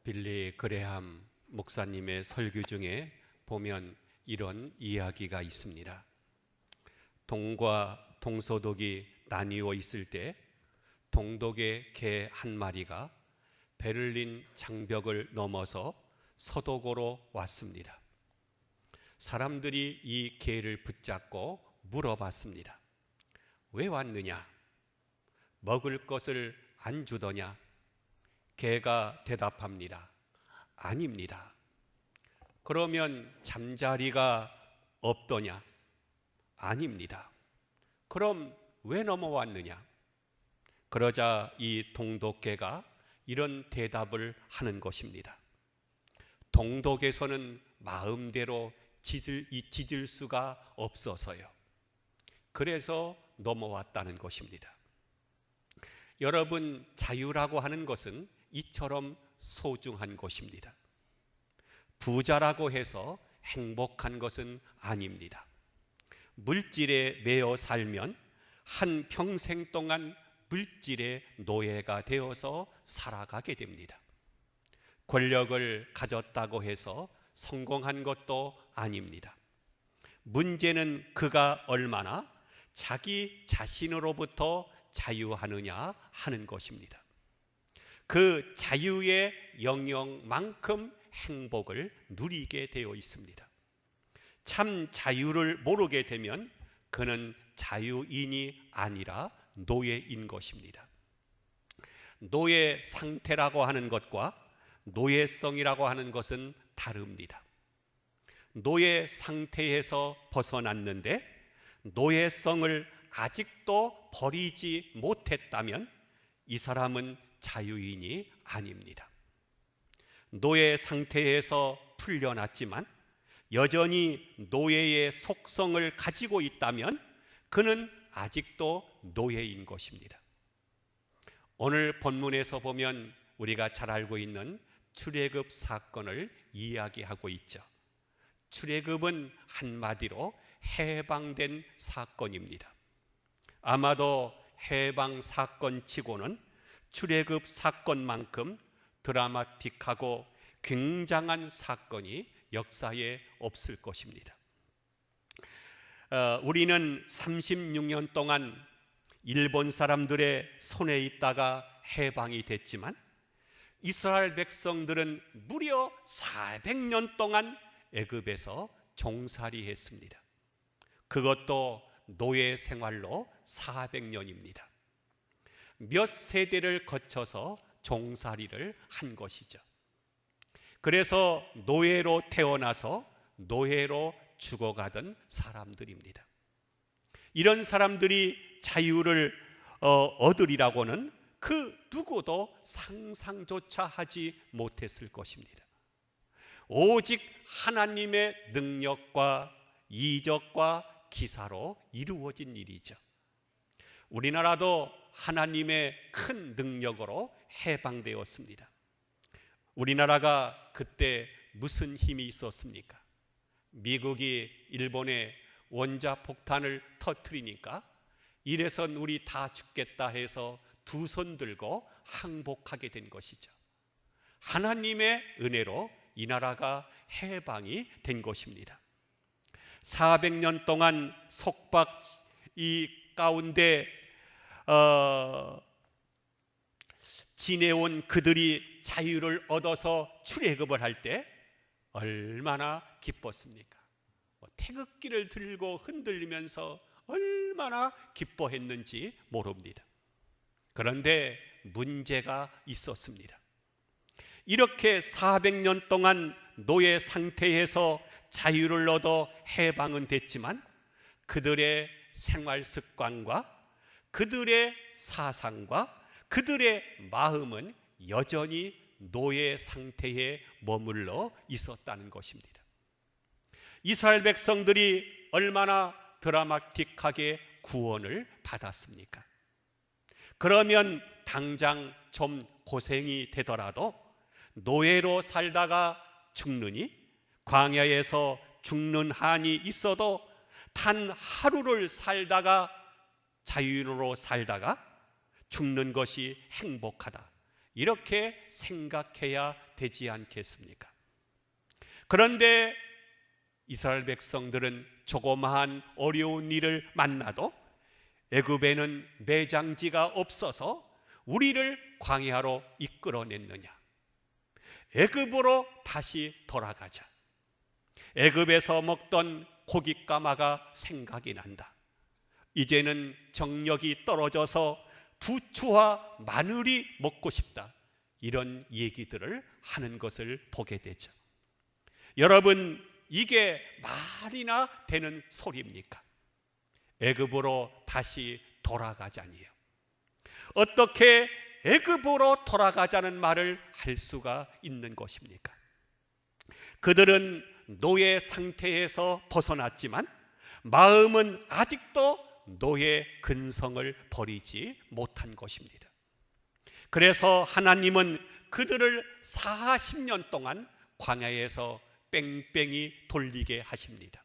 빌리 그레함 목사님의 설교 중에 보면 이런 이야기가 있습니다. 동과 동서독이 나뉘어 있을 때 동독의 개 한 마리가 베를린 장벽을 넘어서 서독으로 왔습니다. 사람들이 이 개를 붙잡고 물어봤습니다. 왜 왔느냐? 먹을 것을 안 주더냐? 개가 대답합니다. 아닙니다. 그러면 잠자리가 없더냐? 아닙니다. 그럼 왜 넘어왔느냐? 그러자 이 동독개가 이런 대답을 하는 것입니다. 동독에서는 마음대로 짖을 수가 없어서요. 그래서 넘어왔다는 것입니다. 여러분, 자유라고 하는 것은 이처럼 소중한 것입니다. 부자라고 해서 행복한 것은 아닙니다. 물질에 매여 살면 한 평생 동안 물질의 노예가 되어서 살아가게 됩니다. 권력을 가졌다고 해서 성공한 것도 아닙니다. 문제는 그가 얼마나 자기 자신으로부터 자유하느냐 하는 것입니다. 그 자유의 영역만큼 행복을 누리게 되어 있습니다. 참 자유를 모르게 되면 그는 자유인이 아니라 노예인 것입니다. 노예 상태라고 하는 것과 노예성이라고 하는 것은 다릅니다. 노예 상태에서 벗어났는데 노예성을 아직도 버리지 못했다면 이 사람은 자유인이 아닙니다. 노예 상태에서 풀려났지만 여전히 노예의 속성을 가지고 있다면 그는 아직도 노예인 것입니다. 오늘 본문에서 보면 우리가 잘 알고 있는 출애굽 사건을 이야기하고 있죠. 출애굽은 한마디로 해방된 사건입니다. 아마도 해방 사건치고는 출애굽 사건만큼 드라마틱하고 굉장한 사건이 역사에 없을 것입니다. 우리는 36년 동안 일본 사람들의 손에 있다가 해방이 됐지만 이스라엘 백성들은 무려 400년 동안 애굽에서 종살이했습니다. 그것도 노예 생활로 400년입니다. 몇 세대를 거쳐서 종살이를 한 것이죠. 그래서 노예로 태어나서 노예로 죽어가던 사람들입니다. 이런 사람들이 자유를 얻으리라고는 그 누구도 상상조차 하지 못했을 것입니다. 오직 하나님의 능력과 이적과 기사로 이루어진 일이죠. 우리나라도 하나님의 큰 능력으로 해방되었습니다. 우리나라가 그때 무슨 힘이 있었습니까? 미국이 일본에 원자폭탄을 터뜨리니까 이래선 우리 다 죽겠다 해서 두 손 들고 항복하게 된 것이죠. 하나님의 은혜로 이 나라가 해방이 된 것입니다. 400년 동안 속박 이 가운데 지내온 그들이 자유를 얻어서 출애굽을 할 때 얼마나 기뻤습니까? 태극기를 들고 흔들리면서 얼마나 기뻐했는지 모릅니다. 그런데 문제가 있었습니다. 이렇게 400년 동안 노예 상태에서 자유를 얻어 해방은 됐지만 그들의 생활 습관과 그들의 사상과 그들의 마음은 여전히 노예 상태에 머물러 있었다는 것입니다. 이스라엘 백성들이 얼마나 드라마틱하게 구원을 받았습니까? 그러면 당장 좀 고생이 되더라도 노예로 살다가 죽느니 광야에서 죽는 한이 있어도 단 하루를 살다가 자유인으로 살다가 죽는 것이 행복하다. 이렇게 생각해야 되지 않겠습니까? 그런데 이스라엘 백성들은 조그마한 어려운 일을 만나도 애굽에는 매장지가 없어서 우리를 광야로 이끌어냈느냐, 애굽으로 다시 돌아가자, 애굽에서 먹던 고깃가마가 생각이 난다, 이제는 정력이 떨어져서 부추와 마늘이 먹고 싶다, 이런 얘기들을 하는 것을 보게 되죠. 여러분, 이게 말이나 되는 소리입니까? 애굽으로 다시 돌아가자니요. 어떻게 애굽으로 돌아가자는 말을 할 수가 있는 것입니까? 그들은 노예 상태에서 벗어났지만 마음은 아직도 노예 근성을 버리지 못한 것입니다. 그래서 하나님은 그들을 40년 동안 광야에서 뺑뺑이 돌리게 하십니다.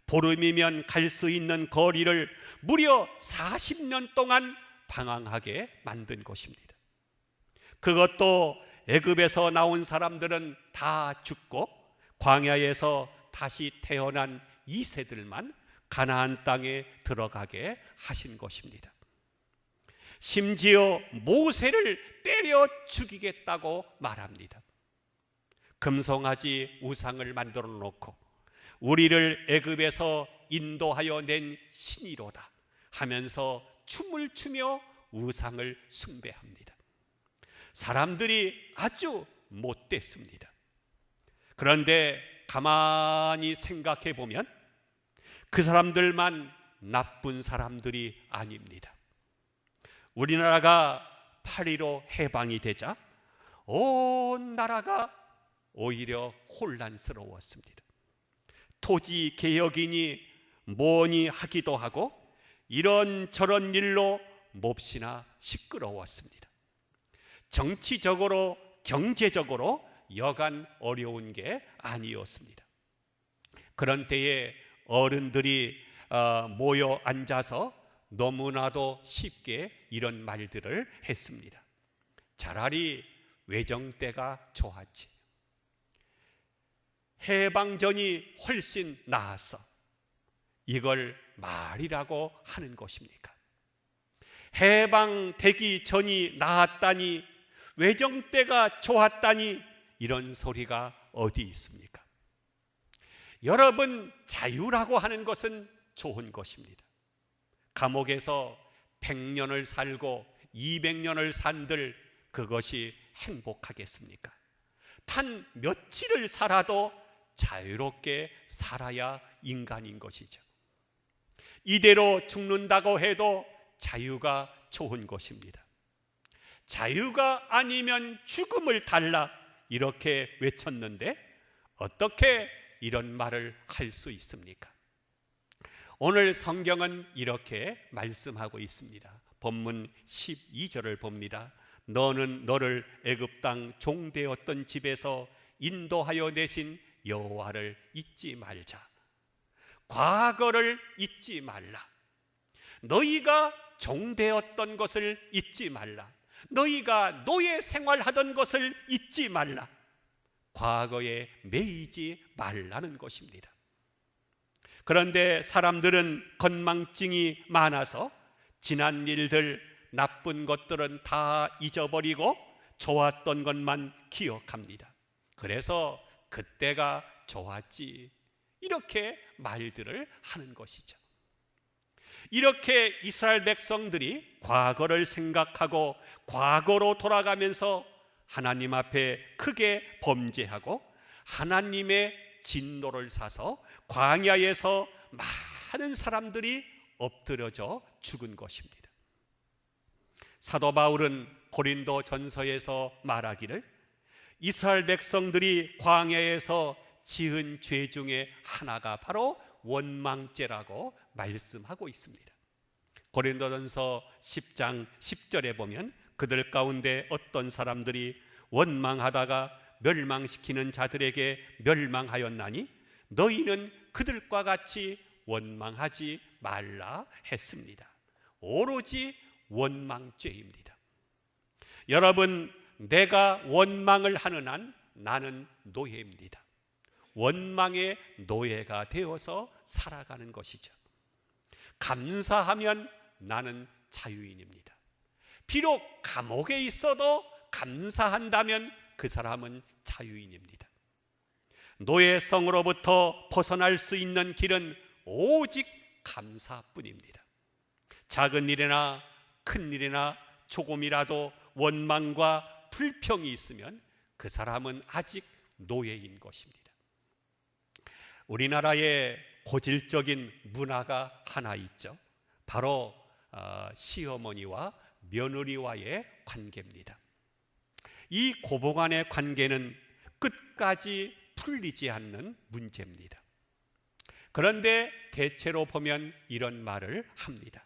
보름이면 갈 수 있는 거리를 무려 40년 동안 방황하게 만든 것입니다. 그것도 애굽에서 나온 사람들은 다 죽고 광야에서 다시 태어난 2세들만 가나안 땅에 들어가게 하신 것입니다. 심지어 모세를 때려 죽이겠다고 말합니다. 금송아지 우상을 만들어 놓고 우리를 애굽에서 인도하여 낸 신이로다 하면서 춤을 추며 우상을 숭배합니다. 사람들이 아주 못됐습니다. 그런데 가만히 생각해 보면 그 사람들만 나쁜 사람들이 아닙니다. 우리나라가 8.15 해방이 되자 온 나라가 오히려 혼란스러웠습니다. 토지 개혁이니 뭐니 하기도 하고 이런저런 일로 몹시나 시끄러웠습니다. 정치적으로 경제적으로 여간 어려운 게 아니었습니다. 그런 때에 어른들이 모여 앉아서 너무나도 쉽게 이런 말들을 했습니다. 차라리 외정 때가 좋았지, 해방전이 훨씬 나았어, 이걸 말이라고 하는 것입니까? 해방되기 전이 나았다니, 외정 때가 좋았다니, 이런 소리가 어디 있습니까? 여러분, 자유라고 하는 것은 좋은 것입니다. 감옥에서 100년을 살고 200년을 산들 그것이 행복하겠습니까? 단 며칠을 살아도 자유롭게 살아야 인간인 것이죠. 이대로 죽는다고 해도 자유가 좋은 것입니다. 자유가 아니면 죽음을 달라, 이렇게 외쳤는데 어떻게 이런 말을 할 수 있습니까? 오늘 성경은 이렇게 말씀하고 있습니다. 본문 12절을 봅니다. 너는 너를 애굽 땅 종되었던 집에서 인도하여 내신 여호와를 잊지 말자. 과거를 잊지 말라. 너희가 종되었던 것을 잊지 말라. 너희가 노예 생활하던 것을 잊지 말라. 과거에 매이지 말라는 것입니다. 그런데 사람들은 건망증이 많아서 지난 일들, 나쁜 것들은 다 잊어버리고 좋았던 것만 기억합니다. 그래서 그때가 좋았지, 이렇게 말들을 하는 것이죠. 이렇게 이스라엘 백성들이 과거를 생각하고 과거로 돌아가면서 하나님 앞에 크게 범죄하고 하나님의 진노를 사서 광야에서 많은 사람들이 엎드려져 죽은 것입니다. 사도 바울은 고린도 전서에서 말하기를 이스라엘 백성들이 광야에서 지은 죄 중에 하나가 바로 원망죄라고 말씀하고 있습니다. 고린도전서 10장 10절에 보면 그들 가운데 어떤 사람들이 원망하다가 멸망시키는 자들에게 멸망하였나니 너희는 그들과 같이 원망하지 말라 했습니다. 오로지 원망죄입니다. 여러분, 내가 원망을 하는 한 나는 노예입니다. 원망의 노예가 되어서 살아가는 것이죠. 감사하면 나는 자유인입니다. 비록 감옥에 있어도 감사한다면 그 사람은 자유인입니다. 노예성으로부터 벗어날 수 있는 길은 오직 감사뿐입니다. 작은 일이나 큰 일이나 조금이라도 원망과 불평이 있으면 그 사람은 아직 노예인 것입니다. 우리나라에 고질적인 문화가 하나 있죠. 바로 시어머니와 며느리와의 관계입니다. 이 고부간의 관계는 끝까지 풀리지 않는 문제입니다. 그런데 대체로 보면 이런 말을 합니다.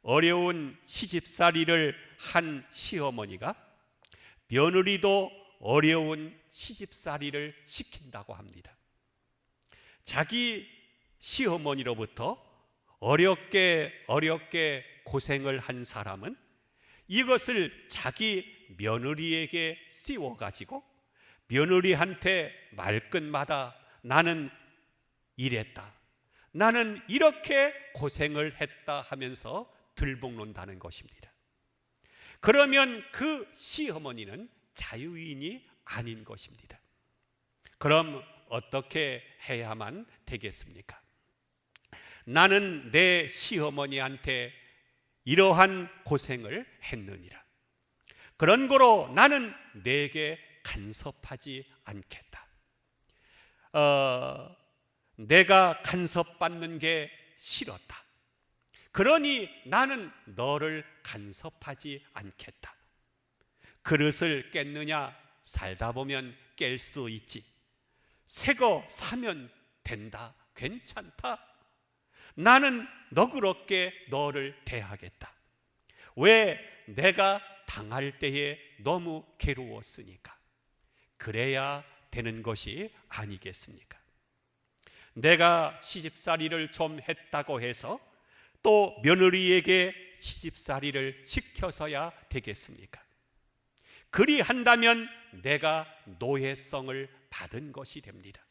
어려운 시집살이를 한 시어머니가 며느리도 어려운 시집살이를 시킨다고 합니다. 자기 시어머니로부터 어렵게 고생을 한 사람은 이것을 자기 며느리에게 씌워가지고 며느리한테 말끝마다 나는 이랬다, 나는 이렇게 고생을 했다 하면서 들볶는다는 것입니다. 그러면 그 시어머니는 자유인이 아닌 것입니다. 그럼 어떻게 해야만 되겠습니까? 나는 내 시어머니한테 이러한 고생을 했느니라. 그런 거로 나는 내게 간섭하지 않겠다. 내가 간섭받는 게 싫었다. 그러니 나는 너를 간섭하지 않겠다. 그릇을 깼느냐? 살다 보면 깰 수도 있지. 새 거 사면 된다. 괜찮다. 나는 너그럽게 너를 대하겠다. 왜? 내가 당할 때에 너무 괴로웠으니까. 그래야 되는 것이 아니겠습니까? 내가 시집살이를 좀 했다고 해서 또 며느리에게 시집살이를 시켜서야 되겠습니까? 그리한다면 내가 노예성을 받은 것이 됩니다.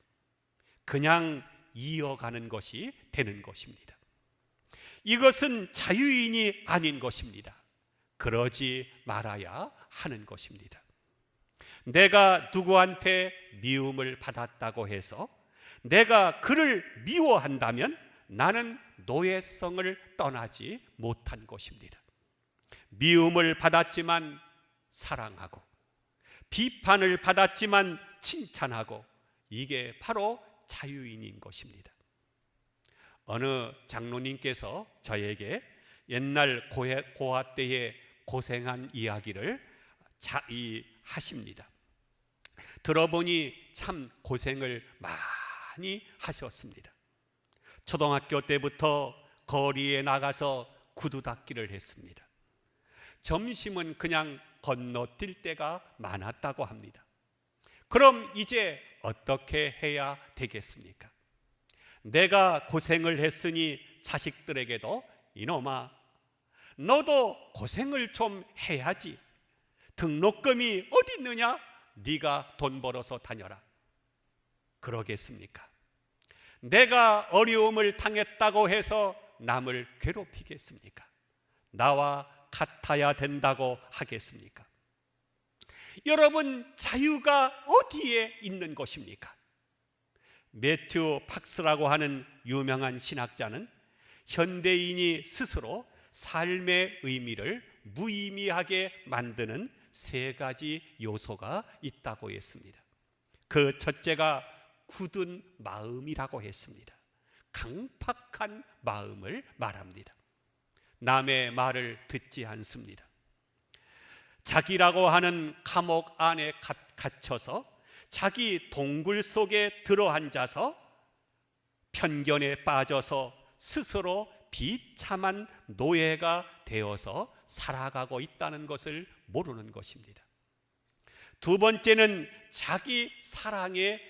그냥 이어가는 것이 되는 것입니다. 이것은 자유인이 아닌 것입니다. 그러지 말아야 하는 것입니다. 내가 누구한테 미움을 받았다고 해서 내가 그를 미워한다면 나는 노예성을 떠나지 못한 것입니다. 미움을 받았지만 사랑하고, 비판을 받았지만 칭찬하고, 이게 바로 자유인인 것입니다. 어느 장로님께서 저에게 옛날 고아 때에 고생한 이야기를 하십니다. 들어보니 참 고생을 많이 하셨습니다. 초등학교 때부터 거리에 나가서 구두 닦기를 했습니다. 점심은 그냥 건너뛸 때가 많았다고 합니다. 그럼 이제 어떻게 해야 되겠습니까? 내가 고생을 했으니 자식들에게도 이놈아, 너도 고생을 좀 해야지. 등록금이 어디 있느냐? 네가 돈 벌어서 다녀라. 그러겠습니까? 내가 어려움을 당했다고 해서 남을 괴롭히겠습니까? 나와 같아야 된다고 하겠습니까? 여러분, 자유가 어디에 있는 것입니까? 매튜 팍스라고 하는 유명한 신학자는 현대인이 스스로 삶의 의미를 무의미하게 만드는 세 가지 요소가 있다고 했습니다. 그 첫째가 굳은 마음이라고 했습니다. 강팍한 마음을 말합니다. 남의 말을 듣지 않습니다. 자기라고 하는 감옥 안에 갇혀서 자기 동굴 속에 들어앉아서 편견에 빠져서 스스로 비참한 노예가 되어서 살아가고 있다는 것을 모르는 것입니다. 두 번째는 자기 사랑에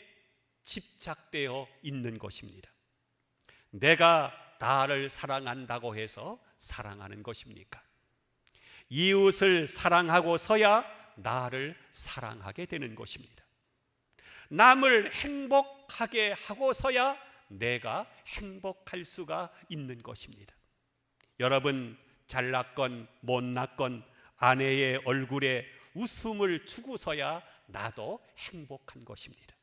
집착되어 있는 것입니다. 내가 나를 사랑한다고 해서 사랑하는 것입니까? 이웃을 사랑하고서야 나를 사랑하게 되는 것입니다. 남을 행복하게 하고서야 내가 행복할 수가 있는 것입니다. 여러분, 잘났건 못났건 아내의 얼굴에 웃음을 주고서야 나도 행복한 것입니다.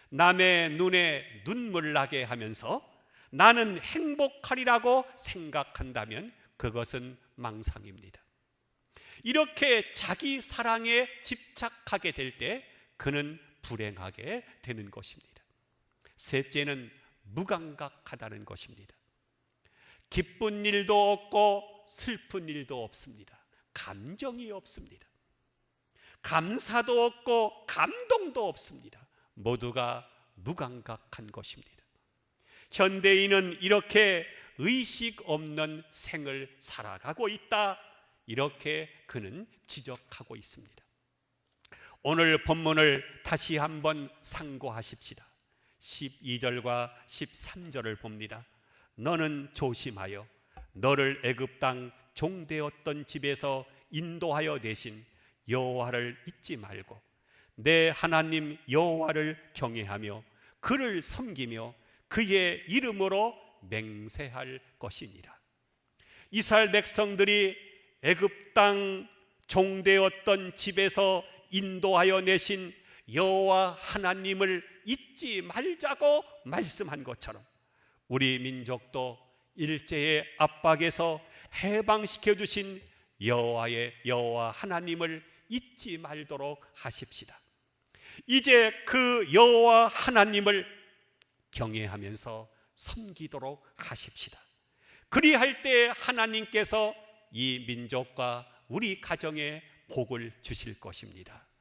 남의 눈에 눈물 나게 하면서 나는 행복하리라고 생각한다면 그것은 망상입니다. 이렇게 자기 사랑에 집착하게 될 때 그는 불행하게 되는 것입니다. 셋째는 무감각하다는 것입니다. 기쁜 일도 없고 슬픈 일도 없습니다. 감정이 없습니다. 감사도 없고 감동도 없습니다. 모두가 무감각한 것입니다. 현대인은 이렇게 의식 없는 생을 살아가고 있다, 이렇게 그는 지적하고 있습니다. 오늘 본문을 다시 한번 상고하십시다. 12절과 13절을 봅니다. 너는 조심하여 너를 애굽 땅 종되었던 집에서 인도하여 내신 여호와를 잊지 말고 내 하나님 여호와를 경외하며 그를 섬기며 그의 이름으로 맹세할 것이니라. 이스라엘 백성들이 애굽 땅 종되었던 집에서 인도하여 내신 여호와 하나님을 잊지 말자고 말씀한 것처럼 우리 민족도 일제의 압박에서 해방시켜 주신 여호와 하나님을 잊지 말도록 하십시다. 이제 그 여호와 하나님을 경외하면서 섬기도록 하십시다. 그리할 때 하나님께서 이 민족과 우리 가정에 복을 주실 것입니다.